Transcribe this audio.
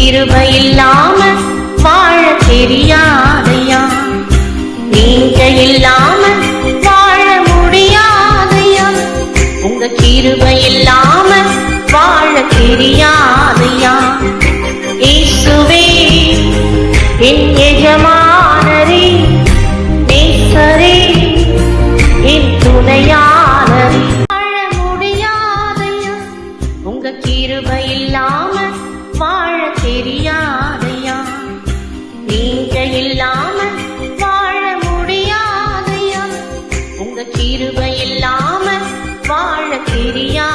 கிருபை இல்லாம வாழ தெரியாதையா, நீங்க இல்லாம வாழ முடியாதையா, உங்க கிருபை இல்லாம வாழ தெரியாதையா. இயேசுவே என் எஜமானரே, நேசரே என் துணையானரே, வாழ முடியாதையா, உங்க கிருபை இல்லாம வாழ தெரியாதையா, நீங்க இல்லாம வாழ முடியாதையா, உங்க கிருபை இல்லாம வாழ தெரியா